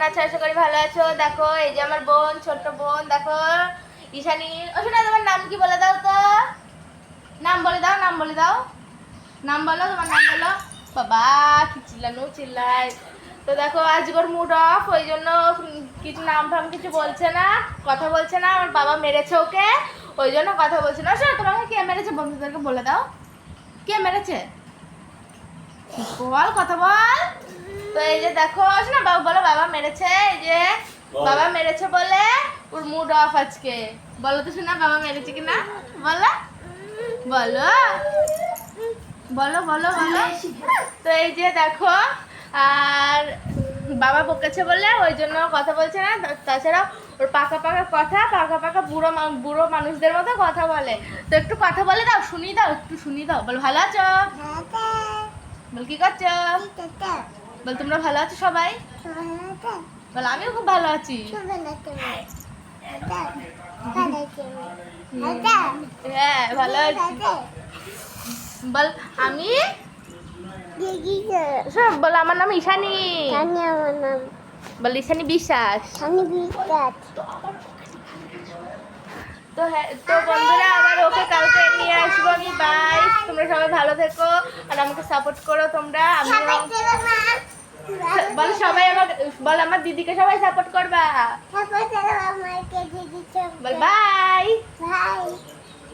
আছো? আশা করি ভালো আছো। দেখো এই যে আমার বোন, ছোট্ট বোন, দেখো ঈশানী। ও শোনা, তোমার নাম কি বলে দাও তো? নাম বলে দাও, নাম বলে দাও, নাম বলো, তোমার নাম বলো। বাবা কি চিল্লানো চিল্লায়। তো দেখো আজকের মুড অফ, ওই জন্য কিছু নাম ফাম কিছু বলছে না, কথা বলছে না। আমার বাবা মেরেছে ওকে, ওই জন্য কথা বলছে না। শোনো, তোমাকে কে মেরেছে বন্ধুদেরকে বলে দাও, কে মেরেছে বল, কথা বল। তো এই যে দেখো না, বাবা বলো বাবা মেরেছে, এই যে বাবা মেরেছে বলে ওর মুড অফ আজকে। বলো তো শোনা, বাবা মেরেছে কিনা বলো, বলো বলো বলো বলো। তো এই যে দেখো, আর বাবা বকেছে বলে ওই জন্য কথা বলছে না। তাছাড়া ওর পাকা পাকা কথা, পাকা পাকা বুড়ো বুড়ো মানুষদের মতো কথা বলে। তো একটু কথা বলে দাও, শুনি দাও, একটু শুনি দাও। বল ভালো আছো, বল কি করছো, বল তোমরা ভালো আছো সবাই, বল আমিও খুব ভালো আছি। হ্যাঁ ভালো আছি। বল আমি বল আমার নাম ঈশানী, বল ঈশানী বিশ্বাস। তো হ্যাঁ, তো বন্ধুরা আবার ওকে কালকে নিয়ে আসবো আমি। বাই, তোমরা সবাই ভালো থেকো আর আমাকে সাপোর্ট করো তোমরা। আমি বল সবাই আমার, বল আমার দিদিকে সবাই সাপোর্ট করবা। বল বাই।